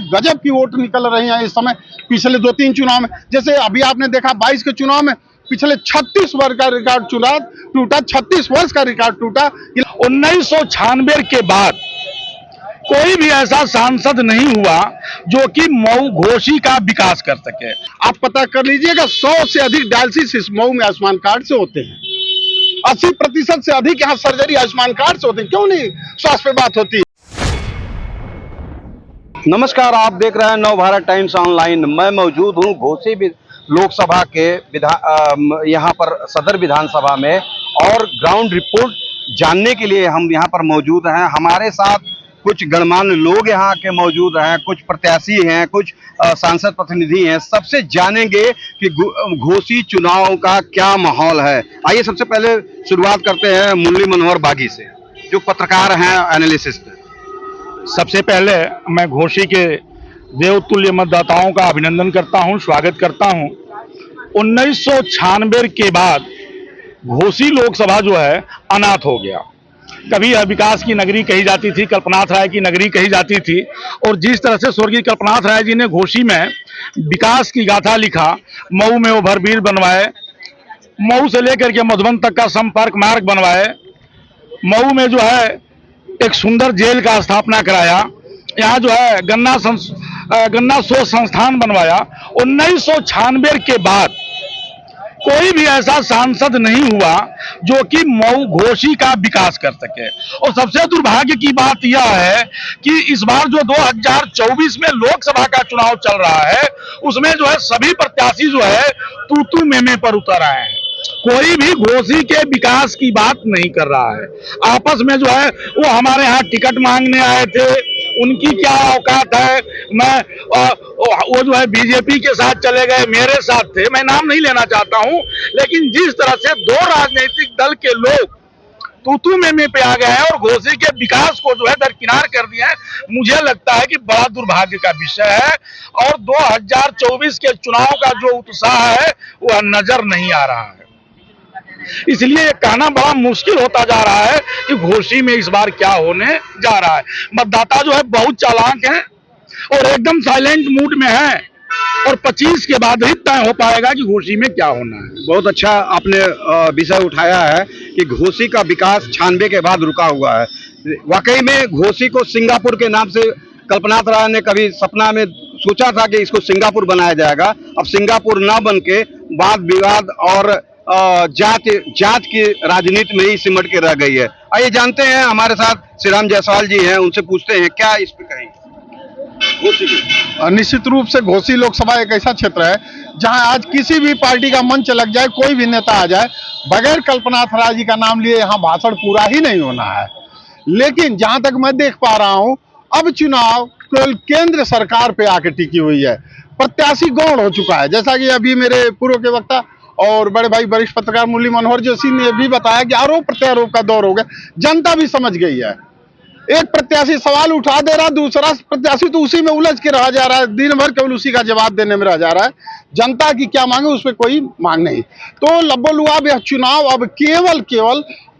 गजब की वोट निकल रही हैं इस समय पिछले 2-3 चुनाव में। जैसे अभी आपने देखा 22 के चुनाव में पिछले 36 वर्ष का रिकॉर्ड टूटा, 36 वर्ष का रिकॉर्ड टूटा। 1996 के बाद कोई भी ऐसा सांसद नहीं हुआ जो कि मऊ घोसी का विकास कर सके। आप पता कर लीजिएगा 100 से अधिक डायलिसिस इस मऊ में आयुष्मान कार्ड से होते हैं। 80% से अधिक यहाँ सर्जरी आयुष्मान कार्ड से होते हैं। क्यों नहीं स्वास्थ्य पे बात होती? नमस्कार, आप देख रहे हैं नव भारत टाइम्स ऑनलाइन। मैं मौजूद हूं घोसी लोकसभा के यहाँ पर सदर विधानसभा में और ग्राउंड रिपोर्ट जानने के लिए हम यहाँ पर मौजूद हैं। हमारे साथ कुछ गणमान्य लोग यहाँ के मौजूद हैं, कुछ प्रत्याशी हैं, कुछ सांसद प्रतिनिधि हैं। सबसे जानेंगे कि घोसी चुनाव का क्या माहौल है। आइए सबसे पहले शुरुआत करते हैं मुरली मनोहर बागी से, जो पत्रकार हैं, एनालिसिस्ट हैं। सबसे पहले मैं घोसी के देवतुल्य मतदाताओं का अभिनंदन करता हूं, स्वागत करता हूं। 1996 के बाद घोसी लोकसभा जो है अनाथ हो गया। कभी यह विकास की नगरी कही जाती थी, कल्पनाथ राय की नगरी कही जाती थी, और जिस तरह से स्वर्गीय कल्पनाथ राय जी ने घोसी में विकास की गाथा लिखा, मऊ में ओवरब्रिज बनवाए, मऊ से लेकर के मधुबन तक का संपर्क मार्ग बनवाए, मऊ में जो है एक सुंदर जेल का स्थापना कराया, यहाँ जो है गन्ना शोध संस्थान बनवाया। 1996 के बाद कोई भी ऐसा सांसद नहीं हुआ जो कि मऊ घोसी का विकास कर सके। और सबसे दुर्भाग्य की बात यह है कि इस बार जो 2024 में लोकसभा का चुनाव चल रहा है, उसमें जो है सभी प्रत्याशी जो है तू में पर उतर आए हैं। कोई भी घोसी के विकास की बात नहीं कर रहा है। आपस में जो है वो हमारे यहाँ टिकट मांगने आए थे, उनकी क्या औकात है। वो जो है बीजेपी के साथ चले गए, मेरे साथ थे, मैं नाम नहीं लेना चाहता हूं, लेकिन जिस तरह से दो राजनीतिक दल के लोग तू में पे आ गए हैं और घोसी के विकास को जो है दरकिनार कर दिया है, मुझे लगता है कि बड़ा दुर्भाग्य का विषय है। और 2024 के चुनाव का जो उत्साह है वह नजर नहीं आ रहा है। इसलिए ये कहना बड़ा मुश्किल होता जा रहा है कि घोसी में इस बार क्या होने जा रहा है। मतदाता जो है बहुत चालाक हैं और एकदम साइलेंट मूड में है, और 25 के बाद ही तय हो पाएगा कि घोसी में क्या होना है। बहुत अच्छा आपने विषय उठाया है कि घोसी का विकास 96 के बाद रुका हुआ है। वाकई में घोसी को सिंगापुर के नाम से कल्पनाथ राय ने कभी सपना में सोचा था कि इसको सिंगापुर बनाया जाएगा। अब सिंगापुर ना बन के वाद विवाद और जात की राजनीति में ही सिमट के रह गई है। आइए जानते हैं, हमारे साथ श्री राम जायसवाल जी हैं, उनसे पूछते हैं क्या इस पे कहेंगे। निश्चित रूप से घोसी लोकसभा एक ऐसा क्षेत्र है जहां आज किसी भी पार्टी का मंच लग जाए, कोई भी नेता आ जाए, बगैर कल्पनाथ राय जी का नाम लिए यहाँ भाषण पूरा ही नहीं होना है। लेकिन जहां तक मैं देख पा रहा हूं, अब चुनाव केवल केंद्र सरकार पे आके टिकी हुई है। प्रत्याशी गौण हो चुका है, जैसा कि अभी मेरे पूर्व के वक्ता और बड़े भाई वरिष्ठ पत्रकार मुरली मनोहर जोशी ने भी बताया कि आरोप प्रत्यारोप का दौर हो गया। जनता भी समझ गई है। एक प्रत्याशी सवाल उठा दे रहा, दूसरा प्रत्याशी तो उसी में उलझ के रह जा रहा है, दिन भर केवल उसी का जवाब देने में रह जा रहा है। जनता की क्या मांगे उस पर कोई मांग नहीं। तो लब्बो-लुआब यह चुनाव अब केवल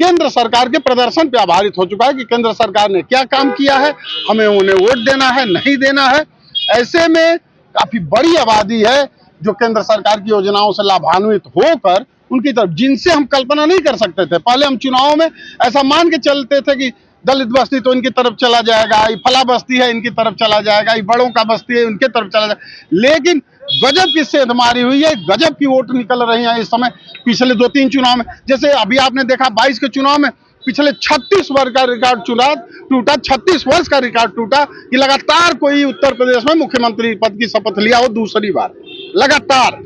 केंद्र सरकार के प्रदर्शन पे आधारित हो चुका है कि केंद्र सरकार ने क्या काम किया है, हमें उन्हें वोट देना है, नहीं देना है। ऐसे में काफी बड़ी आबादी है जो केंद्र सरकार की योजनाओं से लाभान्वित होकर उनकी तरफ, जिनसे हम कल्पना नहीं कर सकते थे। पहले हम चुनावों में ऐसा मान के चलते थे कि दलित बस्ती तो इनकी तरफ चला जाएगा, ये फला बस्ती है इनकी तरफ चला जाएगा, ये बड़ों का बस्ती है उनके तरफ चला जाएगा। लेकिन गजब की सेंधमारी हुई है, गजब की वोट निकल रही है इस समय पिछले 2-3 चुनाव में। जैसे अभी आपने देखा 22 के चुनाव में पिछले 36 वर्ष का रिकॉर्ड टूटा, 36 वर्ष का रिकॉर्ड टूटा कि लगातार कोई उत्तर प्रदेश में मुख्यमंत्री पद की शपथ लिया हो दूसरी बार। लगातार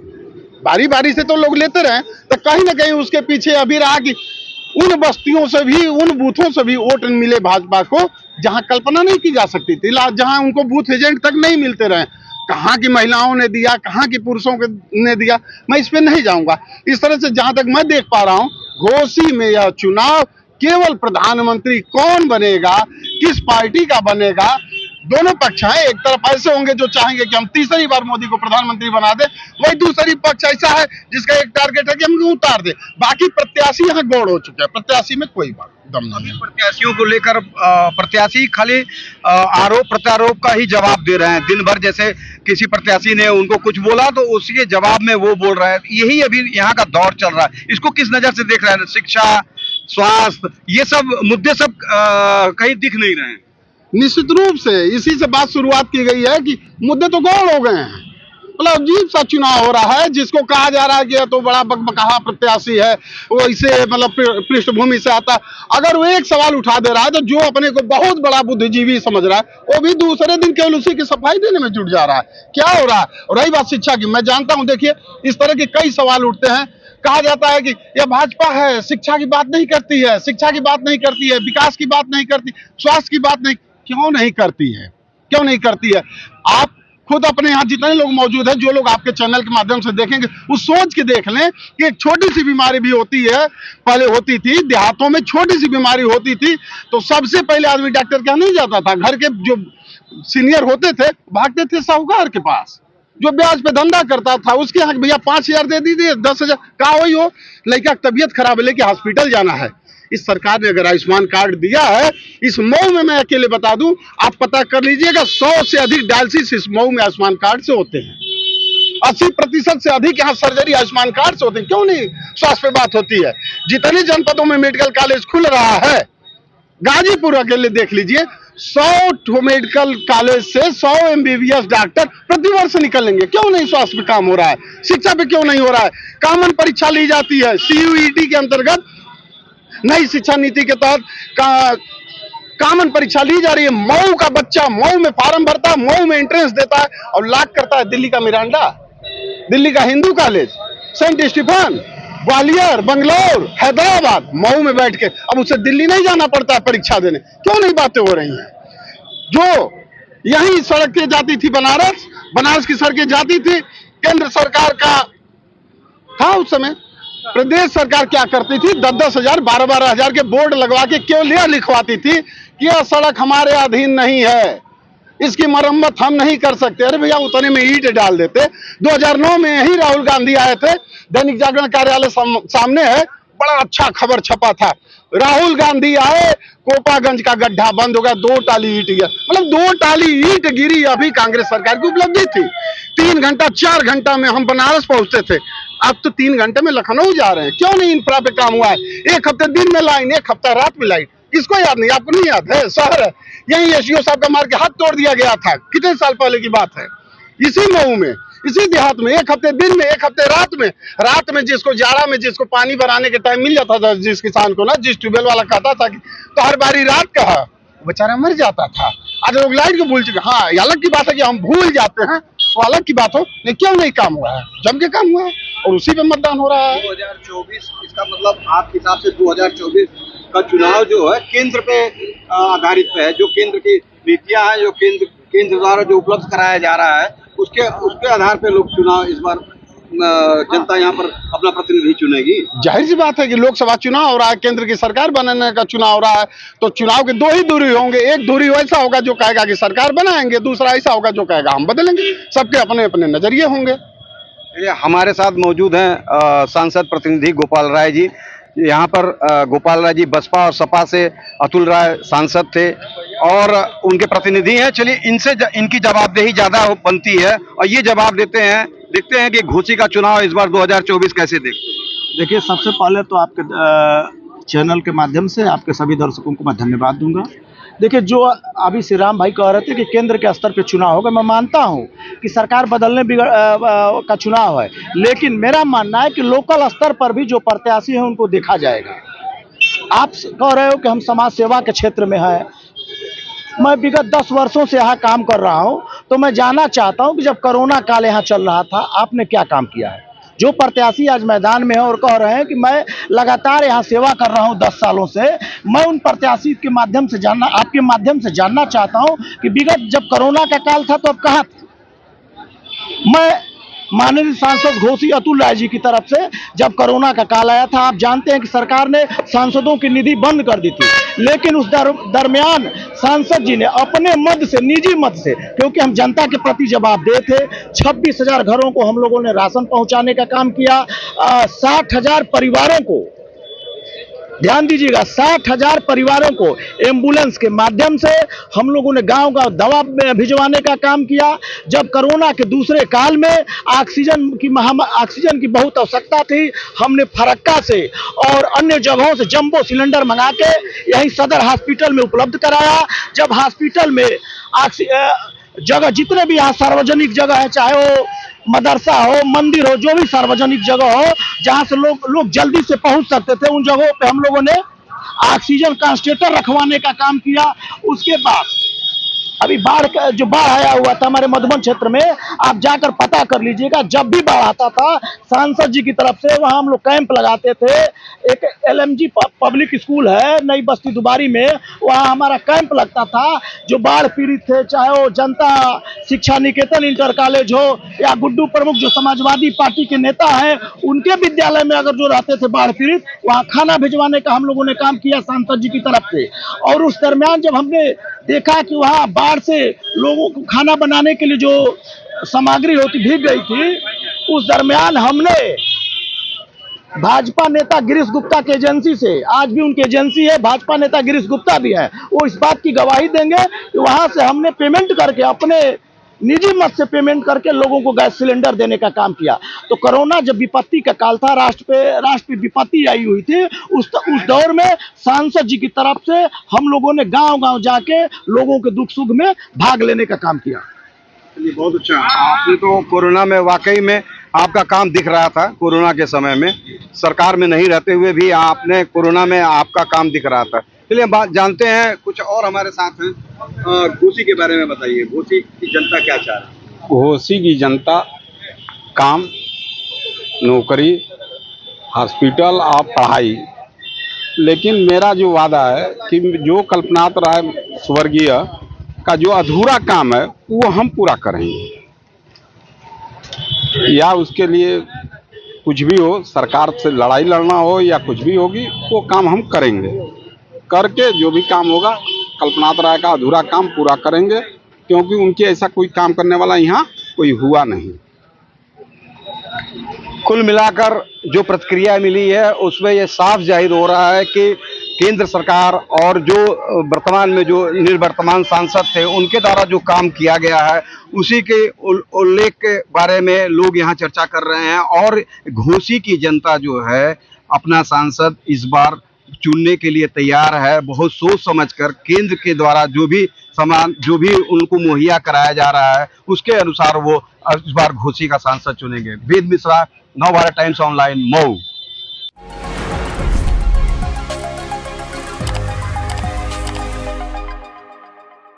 बारी बारी से तो लोग लेते रहे, तो कहीं ना कहीं उसके पीछे अभी रहा कि उन बस्तियों से भी, उन बूथों से भी वोट मिले भाजपा को जहां कल्पना नहीं की जा सकती थी, जहां उनको बूथ एजेंट तक नहीं मिलते रहे। कहां की महिलाओं ने दिया, कहां की पुरुषों ने दिया, मैं इस पे नहीं जाऊंगा। इस तरह से जहां तक मैं देख पा रहा हूं, घोसी में यह चुनाव केवल प्रधानमंत्री कौन बनेगा, किस पार्टी का बनेगा, दोनों पक्ष हैं। एक तरफ ऐसे होंगे जो चाहेंगे कि हम तीसरी बार मोदी को प्रधानमंत्री बना दें, वही दूसरी पक्ष ऐसा है जिसका एक टारगेट है कि हम उतार दें। बाकी प्रत्याशी यहाँ गौड़ हो चुके हैं, प्रत्याशी में कोई बात दम नहीं है। प्रत्याशियों को लेकर प्रत्याशी खाली आरोप प्रत्यारोप का ही जवाब दे रहे हैं दिन भर। जैसे किसी प्रत्याशी ने उनको कुछ बोला तो उसके जवाब में वो बोल रहा है। यही अभी यहाँ का दौर चल रहा है। इसको किस नजर से देख रहे हैं? शिक्षा, स्वास्थ्य, ये सब मुद्दे सब कहीं दिख नहीं रहे हैं। निश्चित रूप से इसी से बात शुरुआत की गई है कि मुद्दे तो गौड़ हो गए हैं। मतलब अजीब सा चुनाव हो रहा है जिसको कहा जा रहा है कि यह तो बड़ा बकबकाहा प्रत्याशी है, वो इसे मतलब पृष्ठभूमि से आता है। अगर वो एक सवाल उठा दे रहा है तो जो अपने को बहुत बड़ा बुद्धिजीवी समझ रहा है वो भी दूसरे दिन केवल उसी की सफाई देने में जुट जा रहा है। क्या हो रहा है? और रही बात शिक्षा की, मैं जानता हूं, देखिए इस तरह के कई सवाल उठते हैं। कहा जाता है कि यह भाजपा है, शिक्षा की बात नहीं करती है, शिक्षा की बात नहीं करती है, विकास की बात नहीं करती, स्वास्थ्य की बात नहीं। क्यों नहीं करती है? क्यों नहीं करती है? आप खुद अपने यहाँ जितने लोग मौजूद हैं, जो लोग आपके चैनल के माध्यम से देखेंगे, वो सोच के देख लें कि एक छोटी सी बीमारी भी होती है। पहले होती थी देहातों में, छोटी सी बीमारी होती थी तो सबसे पहले आदमी डॉक्टर के यहाँ नहीं जाता था। घर के जो सीनियर होते थे भागते थे साहूकार के पास, जो ब्याज पे धंधा करता था उसके यहाँ भैया 5,000 दे दीजिए, 10,000 कहा वही हो, लड़का की तबीयत खराब है लेके हॉस्पिटल जाना है। इस सरकार ने अगर आयुष्मान कार्ड दिया है, इस मऊ में मैं अकेले बता दूं, आप पता कर लीजिएगा 100 से अधिक डायलिसिस इस मऊ में आयुष्मान कार्ड से होते हैं। 80% से अधिक यहाँ सर्जरी आयुष्मान कार्ड से होते हैं। क्यों नहीं स्वास्थ्य पे बात होती है? जितने जनपदों में मेडिकल कॉलेज खुल रहा है, गाजीपुर अकेले देख लीजिए, 100 मेडिकल कॉलेज से 100 MBBS डॉक्टर प्रतिवर्ष निकलेंगे। क्यों नहीं स्वास्थ्य पे काम हो रहा है? शिक्षा पे क्यों नहीं हो रहा है? कॉमन परीक्षा ली जाती है CUET के अंतर्गत, नई शिक्षा नीति के तहत कॉमन परीक्षा ली जा रही है। मऊ का बच्चा मऊ में फॉर्म भरता है, मऊ में एंट्रेंस देता है और लाख करता है दिल्ली का मिरांडा, दिल्ली का Hindu college, Saint Stephen, Gwalior, Bangalore, Hyderabad, Mau में बैठ के। अब उसे दिल्ली नहीं जाना पड़ता है परीक्षा देने। क्यों नहीं बातें हो रही हैं? जो यही सड़कें जाती थी बनारस, बनारस की सड़कें जाती थी, केंद्र सरकार का था उस समय। प्रदेश सरकार क्या करती थी? 10-10 हजार, 12-12 हजार के बोर्ड लगवा के क्यों यह लिखवाती थी कि यह सड़क हमारे अधीन नहीं है, इसकी मरम्मत हम नहीं कर सकते। अरे भैया उतने में ईंट डाल देते। 2009 में ही राहुल गांधी आए थे, दैनिक जागरण कार्यालय सामने है, बड़ा अच्छा खबर छपा था। राहुल गांधी आए, कोपागंज का गड्ढा बंद हो गया, 2 टाली ईंट गिरा। मतलब 2 टाली ईंट गिरी अभी कांग्रेस सरकार की उपलब्धि थी। 3 घंटा 4 घंटा में हम बनारस पहुंचते थे, अब तो 3 घंटे में लखनऊ जा रहे हैं। क्यों नहीं इंफ्रा पे काम हुआ है? 1 हफ्ते दिन में लाइन, 1 हफ्ता रात में लाइन। किसको याद नहीं? आपको नहीं याद है? शहर है, यही SEO साहब का मार के हाथ तोड़ दिया गया था, कितने साल पहले की बात है। इसी मऊ में, इसी देहात में 1 हफ्ते दिन में, 1 हफ्ते रात में जिसको जाड़ा में जिसको पानी भराने के टाइम मिल जाता था, जिस किसान को ना, जिस ट्यूबवेल वाला कहता था कि तो हर बारी रात का बेचारा मर जाता था। आज लोग लाइट को भूल चुके। हाँ, ये अलग की बात है कि हम भूल जाते हैं, वो अलग की बात हो, नहीं क्यों नहीं काम हुआ है? जम के काम हुआ है और उसी पे मतदान हो रहा है। 2024 इसका मतलब आपके हिसाब से 2024 का चुनाव जो है केंद्र पे आधारित है, जो केंद्र की नीतियां हैं, जो केंद्र द्वारा जो उपलब्ध कराया जा रहा है, उसके आधार पे लोग चुनाव इस बार जनता यहाँ पर अपना प्रतिनिधि चुनेगी। जाहिर सी बात है कि लोकसभा चुनाव हो रहा है, केंद्र की सरकार बनाने का चुनाव हो रहा है, तो चुनाव के 2 ही धुरी होंगे। एक धुरी ऐसा होगा जो कहेगा कि सरकार बनाएंगे, दूसरा ऐसा होगा जो कहेगा हम बदलेंगे। सबके अपने अपने नजरिए होंगे। हमारे साथ मौजूद हैं सांसद प्रतिनिधि गोपाल राय जी। यहाँ पर गोपाल राय जी बसपा और सपा से अतुल राय सांसद थे और उनके प्रतिनिधि हैं। चलिए इनसे इनकी जवाबदेही ज्यादा बनती है और ये जवाब देते हैं। देखते हैं कि घोसी का चुनाव इस बार 2024 कैसे देखते हैं। देखिए, सबसे पहले तो आपके चैनल के माध्यम से आपके सभी दर्शकों को मैं धन्यवाद दूंगा। देखिए, जो अभी श्री राम भाई कह रहे थे कि केंद्र के स्तर पे चुनाव होगा, मैं मानता हूं कि सरकार बदलने का चुनाव है, लेकिन मेरा मानना है कि लोकल स्तर पर भी जो प्रत्याशी हैं उनको देखा जाएगा। आप कह रहे हो कि हम समाज सेवा के क्षेत्र में हैं, मैं विगत 10 वर्षों से यहाँ काम कर रहा हूँ, तो मैं जानना चाहता हूँ कि जब कोरोना काल यहाँ चल रहा था आपने क्या काम किया है। जो प्रत्याशी आज मैदान में है और कह रहे हैं कि मैं लगातार यहाँ सेवा कर रहा हूँ 10 सालों से, मैं उन प्रत्याशी के माध्यम से आपके माध्यम से जानना चाहता हूँ कि विगत जब कोरोना का काल था तो अब कहाँ थे? मैं माननीय सांसद घोसी अतुल राय जी की तरफ से जब कोरोना का काल आया था, आप जानते हैं कि सरकार ने सांसदों की निधि बंद कर दी थी, लेकिन उस दरमियान सांसद जी ने अपने मद से, निजी मद से, क्योंकि हम जनता के प्रति जवाबदेह थे, 26,000 घरों को हम लोगों ने राशन पहुंचाने का काम किया, 60,000 परिवारों को, ध्यान दीजिएगा, 60,000 परिवारों को एम्बुलेंस के माध्यम से हम लोगों ने गांव-गांव दवा भिजवाने का काम किया। जब कोरोना के दूसरे काल में ऑक्सीजन की बहुत आवश्यकता थी, हमने फरक्का से और अन्य जगहों से जंबो सिलेंडर मंगा के यही सदर हॉस्पिटल में उपलब्ध कराया। जब हॉस्पिटल में जगह, जितने भी यहाँ सार्वजनिक जगह है, चाहे वो मदरसा हो, मंदिर हो, जो भी सार्वजनिक जगह हो जहां से लोग जल्दी से पहुंच सकते थे, उन जगहों पे हम लोगों ने ऑक्सीजन कंसंट्रेटर रखवाने का काम किया। उसके बाद अभी जो बाढ़ आया हुआ था हमारे मधुबन क्षेत्र में, आप जाकर पता कर लीजिएगा, जब भी बाढ़ आता था सांसद जी की तरफ से वहां हम लोग कैंप लगाते थे। एक LMG पब्लिक स्कूल है नई बस्ती दुबारी में, वहां हमारा कैंप लगता था। जो बाढ़ पीड़ित थे, चाहे वो जनता शिक्षा निकेतन इंटर कॉलेज हो या गुड्डू प्रमुख जो समाजवादी पार्टी के नेता हैं, उनके विद्यालय में अगर जो रहते थे बाढ़ पीड़ित, वहां खाना भिजवाने का हम लोगों ने काम किया सांसद जी की तरफ से। और उस दरमियान जब हमने देखा कि वहां बाढ़ से लोगों को खाना बनाने के लिए जो सामग्री होती भीग गई थी, उस दरमियान हमने भाजपा नेता गिरीश गुप्ता की एजेंसी से, आज भी उनकी एजेंसी है, भाजपा नेता गिरीश गुप्ता भी है, वो इस बात की गवाही देंगे कि वहां से हमने पेमेंट करके, अपने निजी मत से पेमेंट करके लोगों को गैस सिलेंडर देने का काम किया। तो कोरोना जब विपत्ति का काल था, राष्ट्र पे विपत्ति आई हुई थी, उस दौर में सांसद जी की तरफ से हम लोगों ने गांव-गांव जाके लोगों के दुख सुख में भाग लेने का काम किया। चलिए, बहुत अच्छा। आपने तो कोरोना में वाकई में आपका काम दिख रहा था। कोरोना के समय में सरकार में नहीं रहते हुए भी आपने कोरोना में आपका काम दिख रहा था। चलिए, बात जानते हैं, कुछ और हमारे साथ हैं। घोसी के बारे में बताइए, घोसी की जनता क्या चाह रही है? घोसी की जनता काम, नौकरी, हॉस्पिटल और पढ़ाई, लेकिन मेरा जो वादा है कि जो कल्पनाथ राय स्वर्गीय का जो अधूरा काम है वो हम पूरा करेंगे, या उसके लिए कुछ भी हो, सरकार से लड़ाई लड़ना हो या कुछ भी होगी, वो काम हम करेंगे। करके जो भी काम होगा कल्पनाथ राय का अधूरा काम पूरा करेंगे, क्योंकि उनके ऐसा कोई काम करने वाला यहाँ कोई हुआ नहीं। कुल मिलाकर जो प्रतिक्रिया मिली है उसमें ये साफ जाहिर हो रहा है कि केंद्र सरकार और जो वर्तमान में जो निवर्तमान सांसद थे उनके द्वारा जो काम किया गया है उसी के उल्लेख के बारे में लोग यहाँ चर्चा कर रहे हैं। और घोसी की जनता जो है अपना सांसद इस बार चुनने के लिए तैयार है। बहुत सोच समझकर केंद्र के द्वारा जो भी उनको मुहैया कराया जा रहा है उसके अनुसार वो इस बार घोसी का सांसद चुनेंगे। वेद मिश्रा, नवभारत टाइम्स ऑनलाइन, मऊ।